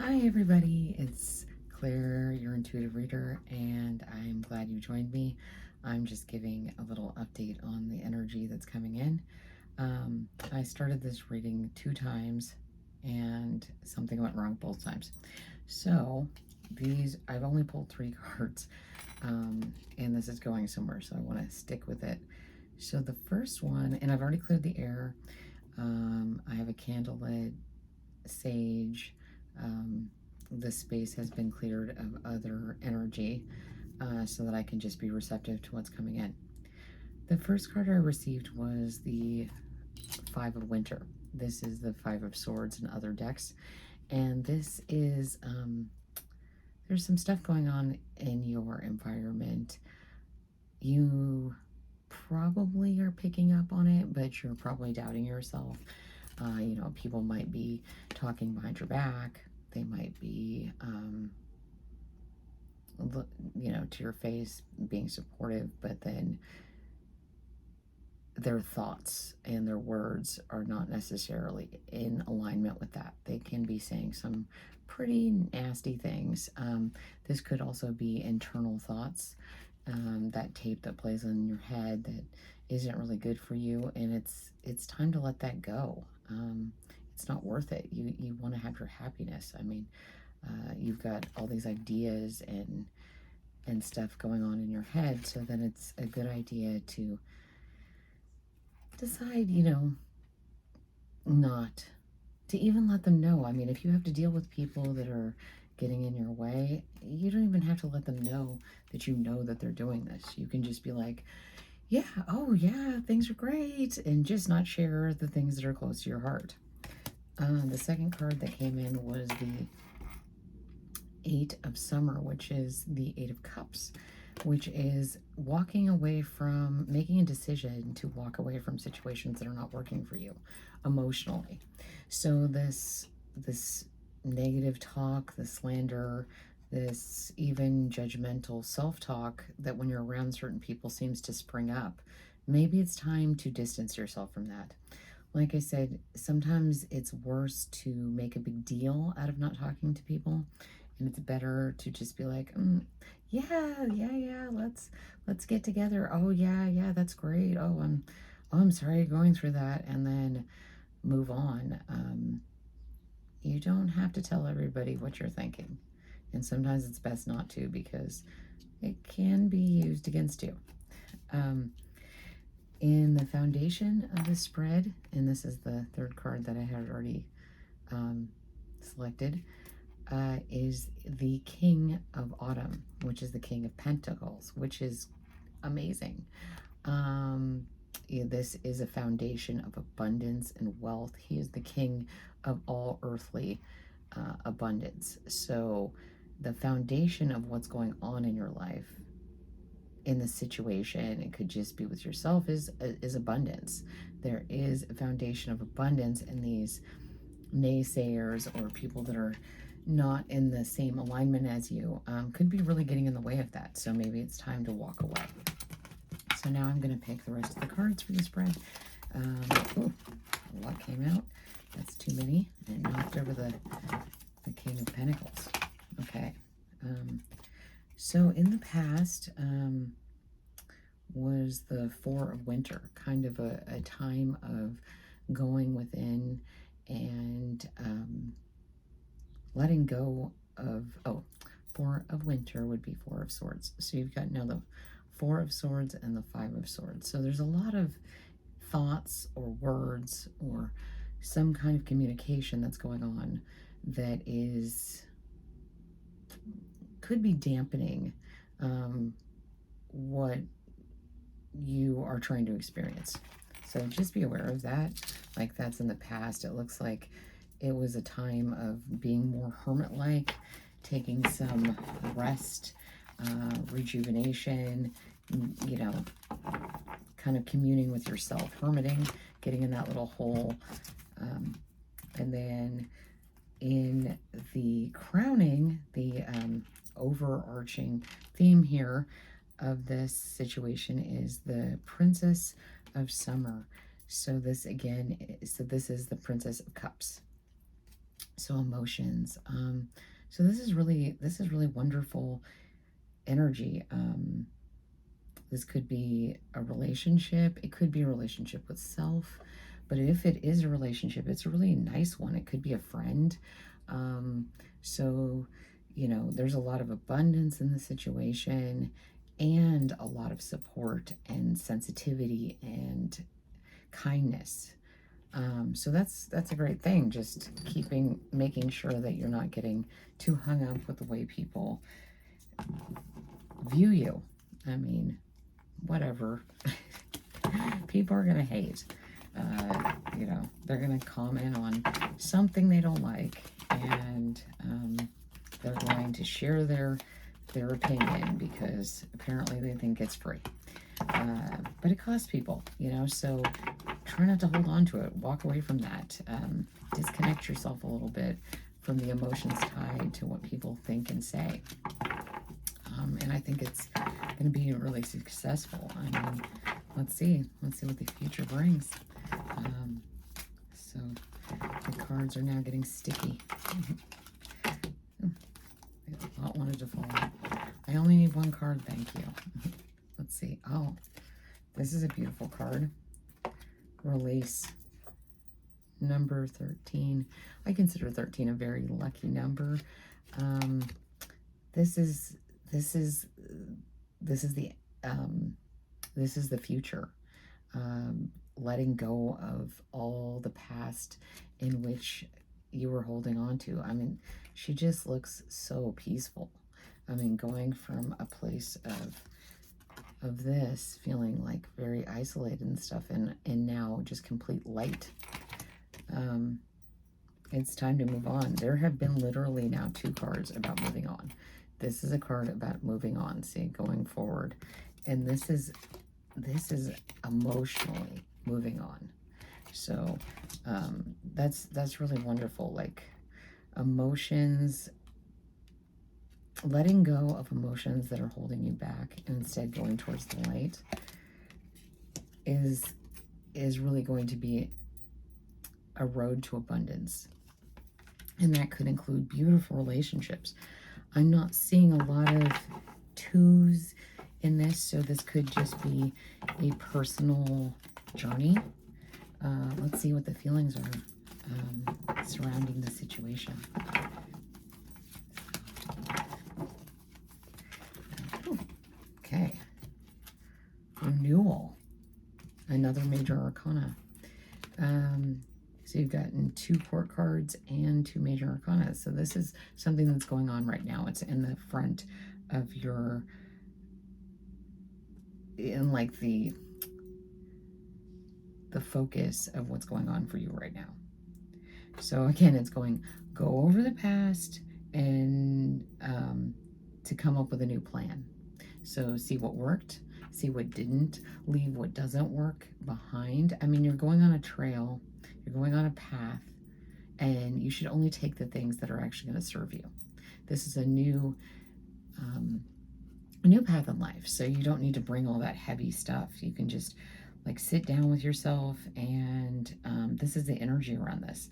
Hi, everybody. It's Claire, your intuitive reader, and I'm glad you joined me. I'm just giving a little update on the energy that's coming in. I started this reading 2 times, and something went wrong both times. So, I've only pulled 3 cards, and this is going somewhere, so I want to stick with it. So, the first one, and I've already cleared the air. I have a candlelit sage. The space has been cleared of other energy so that I can just be receptive to what's coming in. The first card I received was the Five of Winter. This is the Five of Swords and other decks. And this is, there's some stuff going on in your environment. You probably are picking up on it, but you're probably doubting yourself. People might be talking behind your back. They might be, to your face being supportive, but then their thoughts and their words are not necessarily in alignment with that. They can be saying some pretty nasty things. This could also be internal thoughts, that tape that plays in your head that isn't really good for you, and it's time to let that go. It's not worth it. You want to have your happiness. I mean, you've got all these ideas and stuff going on in your head, so then it's a good idea to decide, not to even let them know. I mean, if you have to deal with people that are getting in your way, you don't even have to let them know that they're doing this. You can just be like, yeah, oh yeah, things are great, and just not share the things that are close to your heart. The second card that came in was the Eight of Summer, which is the Eight of Cups, which is walking away from, making a decision to walk away from situations that are not working for you emotionally. So this negative talk, the slander, this even judgmental self-talk that when you're around certain people seems to spring up, maybe it's time to distance yourself from that. Like I said, sometimes it's worse to make a big deal out of not talking to people, and it's better to just be like, yeah, let's get together. Oh yeah, that's great. I'm sorry you're going through that, and then move on. You don't have to tell everybody what you're thinking, and sometimes it's best not to, because it can be used against you. In the foundation of the spread, and this is the third card that I had already selected, is the King of Autumn, which is the King of Pentacles, which is amazing. This is a foundation of abundance and wealth. He is the king of all earthly abundance. So the foundation of what's going on in your life, in the situation, it could just be with yourself, is abundance. There is a foundation of abundance, and these naysayers or people that are not in the same alignment as you could be really getting in the way of that. So maybe it's time to walk away. So now I'm going to pick the rest of the cards for the spread. What came out? That's too many. And knocked over the King of Pentacles. Okay. So in the past was the Four of Winter, kind of a time of going within and letting go of, Four of Winter would be Four of Swords. So you've got now the Four of Swords and the Five of Swords. So there's a lot of thoughts or words or some kind of communication that's going on that could be dampening what you are trying to experience. So just be aware of that. Like, that's in the past. It looks like it was a time of being more hermit-like, taking some rest, rejuvenation, kind of communing with yourself, hermiting, getting in that little hole. And then in the crowning, the overarching theme here of this situation is the Princess of Summer. So this again, this is the Princess of Cups. So emotions. So this is really wonderful energy. This could be a relationship. It could be a relationship with self. But if it is a relationship, it's a really nice one. It could be a friend. Um, so, there's a lot of abundance in the situation and a lot of support and sensitivity and kindness. So that's a great thing. Just making sure that you're not getting too hung up with the way people view you. I mean, whatever. People are gonna hate. They're gonna comment on something they don't like, and they're going to share their opinion because apparently they think it's free. But it costs people, so try not to hold on to it. Walk away from that. Disconnect yourself a little bit from the emotions tied to what people think and say. And I think it's going to be really successful. I mean, let's see what the future brings. So the cards are now getting sticky. A lot wanted to fall out. I only need one card, thank you. Let's see. Oh, this is a beautiful card. Release. Number 13. I consider 13 a very lucky number. This is the future. Letting go of all the past in which you were holding on to. I mean, she just looks so peaceful. I mean, going from a place of this feeling like very isolated and stuff, and now just complete light. It's time to move on. There have been literally now 2 cards about moving on. This is a card about moving on, see, going forward. And this is emotionally moving on. So that's really wonderful. Like, emotions, letting go of emotions that are holding you back and instead going towards the light is really going to be a road to abundance. And that could include beautiful relationships. I'm not seeing a lot of 2s in this, so this could just be a personal journey. Let's see what the feelings are surrounding the situation. Okay. Renewal. Another major arcana. So you've gotten 2 court cards and 2 major arcana. So this is something that's going on right now. It's in the front of your, in like the focus of what's going on for you right now. So again, it's going, go over the past and to come up with a new plan. So see what worked, see what didn't, leave what doesn't work behind. I mean, you're going on a trail, you're going on a path, and you should only take the things that are actually going to serve you. This is a new path in life, so you don't need to bring all that heavy stuff. You can just like sit down with yourself, and this is the energy around this.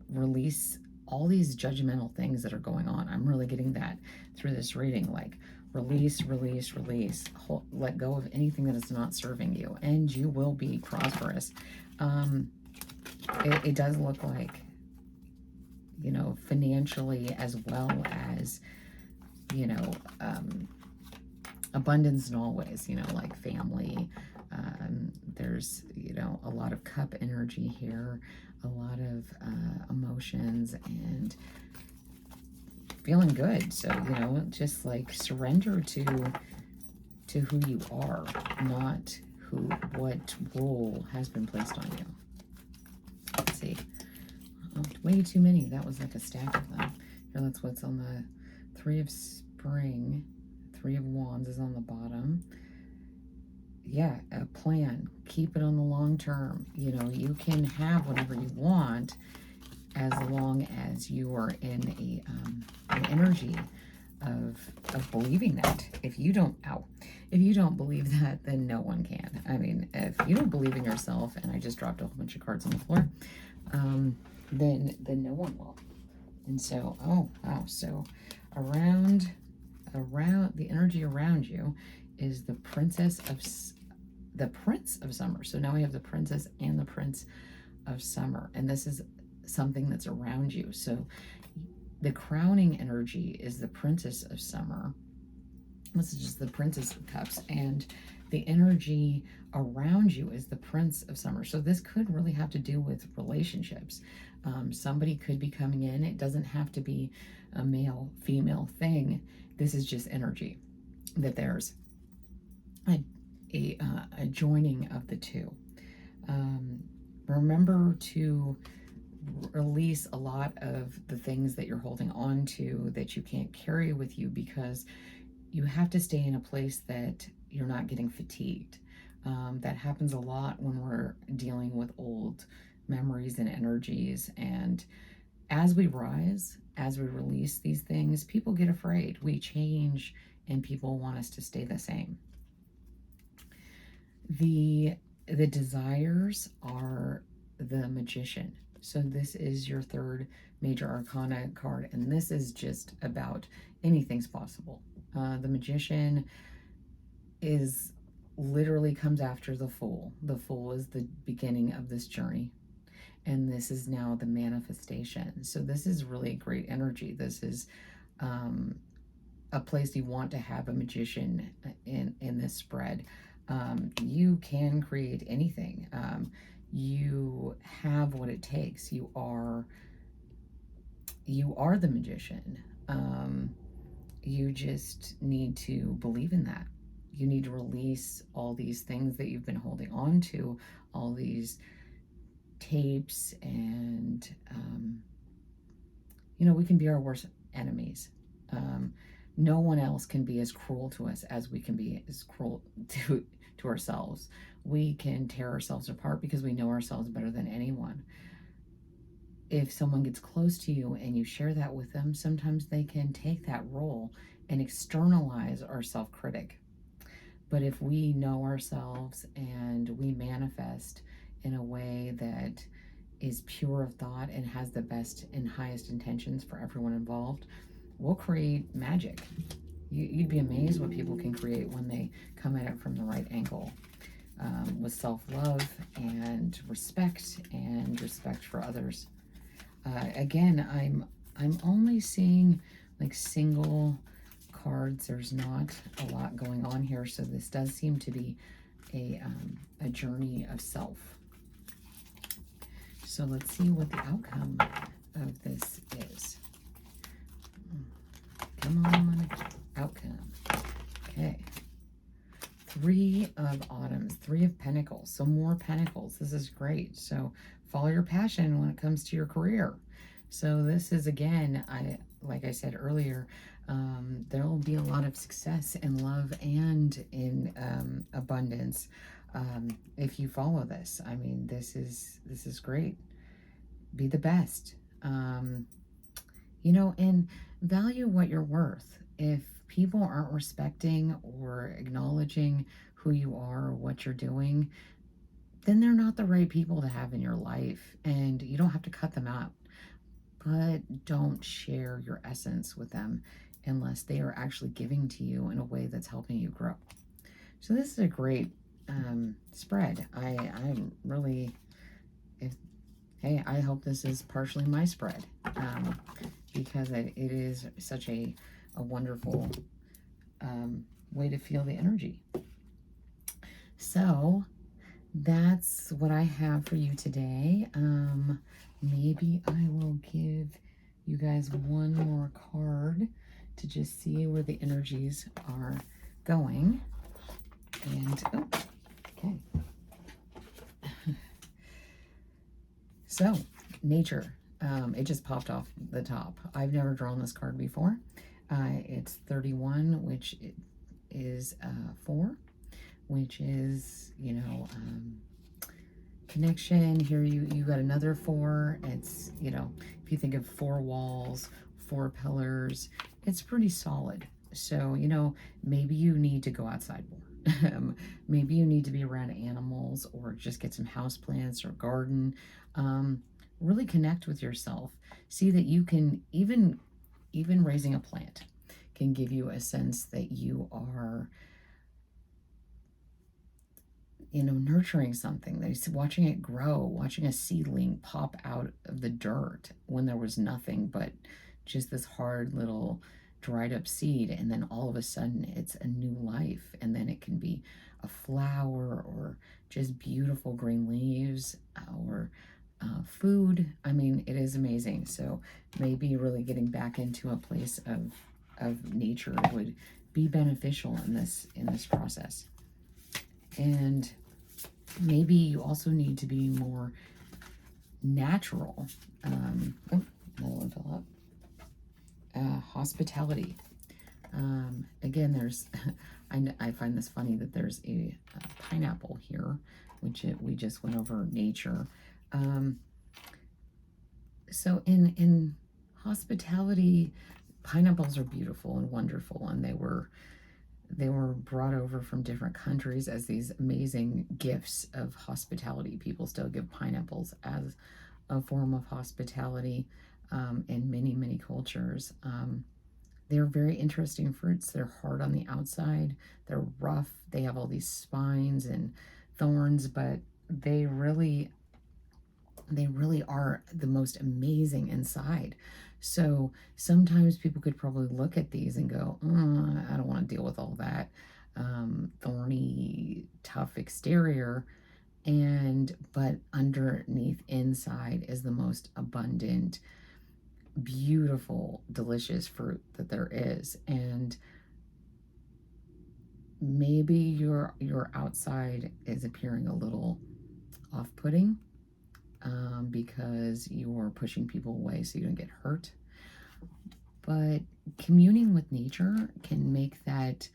Release all these judgmental things that are going on. I'm really getting that through this reading, like release, release, release. Let go of anything that is not serving you, and you will be prosperous. It does look like, financially, as well as, abundance in all ways, like family. There's, a lot of cup energy here, a lot of emotions and feeling good. So, just like surrender to who you are, not what role has been placed on you. Let's see. Oh, way too many. That was like a stack of them. Here, that's what's on the 3 of Spring. 3 of Wands is on the bottom. Yeah, a plan. Keep it on the long term. You can have whatever you want as long as you are in an energy of believing that. If you don't believe that, then no one can. I mean, if you don't believe in yourself, and I just dropped a whole bunch of cards on the floor, then no one will. And so, oh, wow. So around the energy around you is the the Prince of Summer. So now we have the Princess and the Prince of Summer, and this is something that's around you. So the crowning energy is the Princess of Summer. This is just the Princess of Cups, and the energy around you is the Prince of Summer. So this could really have to do with relationships. Somebody could be coming in. It doesn't have to be a male female thing. This is just energy, that there's a joining of the two. Remember to release a lot of the things that you're holding on to that you can't carry with you, because you have to stay in a place that you're not getting fatigued. That happens a lot when we're dealing with old memories and energies. And as we rise, as we release these things, people get afraid. We change and people want us to stay the same. The desires are the Magician. So this is your third major arcana card, and this is just about anything's possible. The Magician is literally comes after the Fool. The Fool is the beginning of this journey, and this is now the manifestation. So this is really great energy. This is a place you want to have a magician in this spread. You can create anything. You have what it takes. You are the magician. You just need to believe in that. You need to release all these things that you've been holding on to, all these tapes, and we can be our worst enemies. No one else can be as cruel to us as we can be as cruel to ourselves. We can tear ourselves apart because we know ourselves better than anyone. If someone gets close to you and you share that with them, sometimes they can take that role and externalize our self-critic. But if we know ourselves and we manifest in a way that is pure of thought and has the best and highest intentions for everyone involved, we'll create magic. You'd be amazed what people can create when they come at it from the right angle, with self-love and respect for others. Again, I'm only seeing like single cards. There's not a lot going on here, so this does seem to be a journey of self. So let's see what the outcome of this is. Come on, outcome. Okay. 3 of Autumns, 3 of Pentacles, so more Pentacles. This is great. So follow your passion when it comes to your career. So this is, again, like I said earlier, there will be a lot of success in love and in abundance if you follow this. I mean, this is great. Be the best. And value what you're worth. If people aren't respecting or acknowledging who you are or what you're doing, then they're not the right people to have in your life, and you don't have to cut them out. But don't share your essence with them unless they are actually giving to you in a way that's helping you grow. So this is a great spread. I'm really, I hope this is partially my spread, because it is such a wonderful way to feel the energy. So that's what I have for you today. Maybe I will give you guys one more card to just see where the energies are going. And, oh, okay. So, nature. It just popped off the top. I've never drawn this card before. It's 31, which is 4, which is, connection. Here you got another 4. It's, if you think of 4 walls, 4 pillars, it's pretty solid. So, maybe you need to go outside more. Maybe you need to be around animals or just get some houseplants or garden. really connect with yourself. See that you can, even raising a plant can give you a sense that you are, nurturing something, that is watching it grow, watching a seedling pop out of the dirt when there was nothing but just this hard little dried up seed. And then all of a sudden it's a new life. And then it can be a flower or just beautiful green leaves or food. I mean, it is amazing. So maybe really getting back into a place of nature would be beneficial in this process. And maybe you also need to be more natural. Oh, another one fell out. Hospitality. Again, there's, I find this funny that there's a pineapple here, which we just went over nature. So in hospitality, pineapples are beautiful and wonderful, and they were brought over from different countries as these amazing gifts of hospitality. People still give pineapples as a form of hospitality in many, many cultures. They're very interesting fruits. They're hard on the outside. They're rough. They have all these spines and thorns, but they really are the most amazing inside. So sometimes people could probably look at these and go, I don't want to deal with all that thorny, tough exterior. But underneath, inside, is the most abundant, beautiful, delicious fruit that there is. And maybe your outside is appearing a little off-putting because you're pushing people away so you don't get hurt. But communing with nature can make that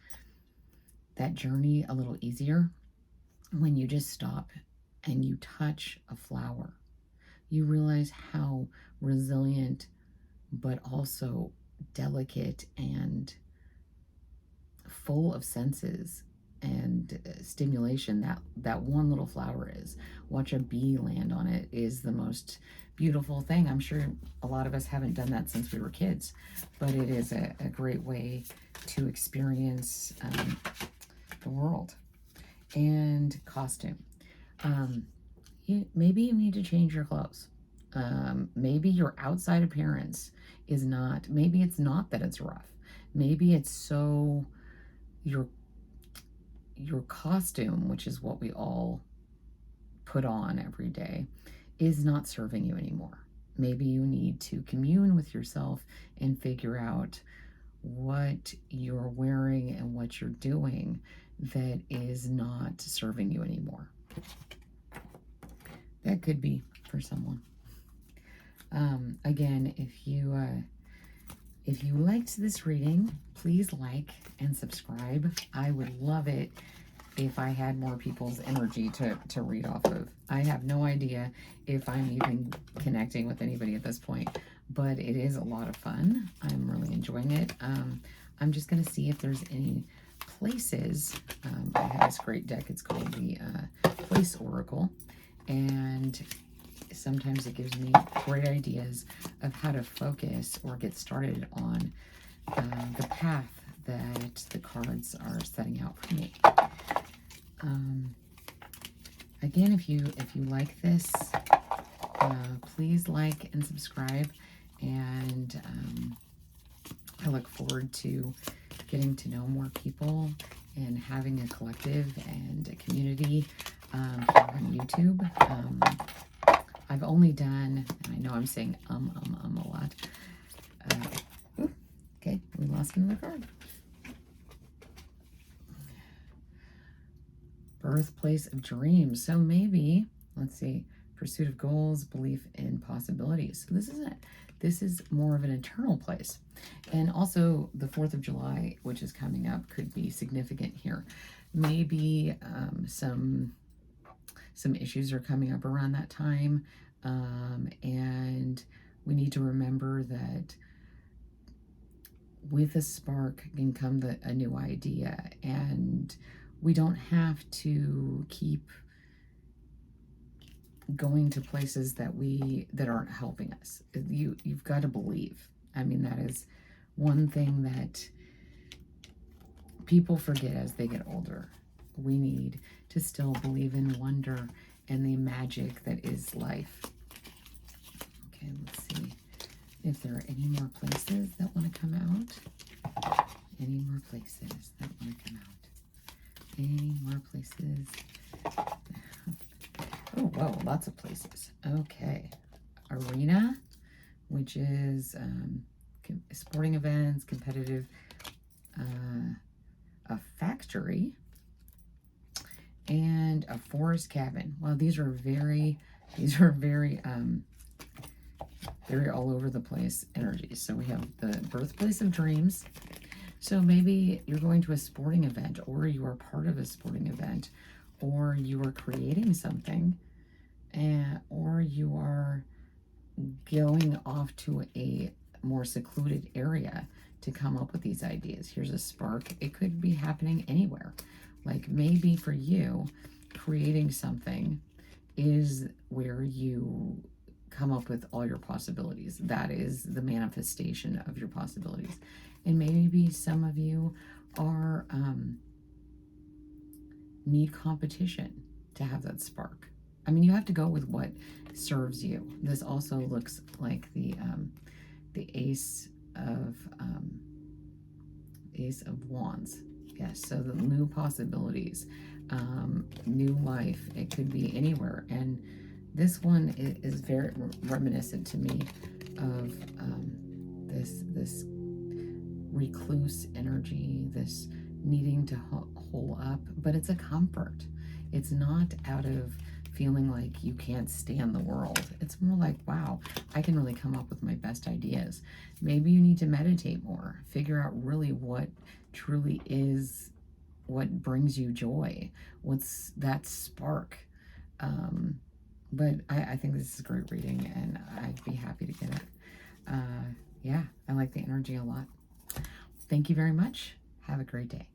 journey a little easier. When you just stop and you touch a flower, you realize how resilient but also delicate and full of senses and stimulation that one little flower is. Watch a bee land on it is the most beautiful thing. I'm sure a lot of us haven't done that since we were kids, but it is a great way to experience the world. And costume. Maybe you need to change your clothes. Maybe your outside appearance is not, maybe it's not that it's rough. Maybe it's so your costume, which is what we all put on every day, is not serving you anymore. Maybe you need to commune with yourself and figure out what you're wearing and what you're doing that is not serving you anymore. That could be for someone. Again, if you liked this reading, please like and subscribe. I would love it if I had more people's energy to read off of. I have no idea if I'm even connecting with anybody at this point, but it is a lot of fun. I'm really enjoying it. I'm just going to see if there's any places. I have this great deck. It's called the Place Oracle, and sometimes it gives me great ideas of how to focus or get started on the path that the cards are setting out for me. Again, if you like this, please like and subscribe, and I look forward to getting to know more people and having a collective and a community here on YouTube. I've only done, and I know I'm saying a lot. Okay, we lost another card. Birthplace of dreams. So maybe, let's see, pursuit of goals, belief in possibilities. So this is it. This is more of an internal place. And also the 4th of July, which is coming up, could be significant here. Maybe some issues are coming up around that time. And we need to remember that with a spark can come a new idea, and we don't have to keep going to places that aren't helping us. You've got to believe. I mean, that is one thing that people forget as they get older. We need to still believe in wonder and the magic that is life. Okay, let's see if there are any more places that want to come out. Any more places that want to come out. Any more places. Oh, whoa, lots of places. Okay. Arena, which is sporting events, competitive, a factory, and a forest cabin. Well, these are very very all over the place energies. So we have the birthplace of dreams. So maybe you're going to a sporting event, or you are part of a sporting event, or you are creating something, or you are going off to a more secluded area to come up with these ideas. Here's a spark. It could be happening anywhere. Like maybe for you, creating something is where you come up with all your possibilities. That is the manifestation of your possibilities. And maybe some of you are need competition to have that spark. I mean, you have to go with what serves you. This also looks like the Ace of Wands. Yes, so the new possibilities, new life. It could be anywhere. And this one is very reminiscent to me of this recluse energy, this needing to hole up, but it's a comfort. It's not out of feeling like you can't stand the world. It's more like, wow, I can really come up with my best ideas. Maybe you need to meditate more, figure out really what truly is what brings you joy. What's that spark? But I think this is a great reading, and I'd be happy to get it. Yeah, I like the energy a lot. Thank you very much. Have a great day.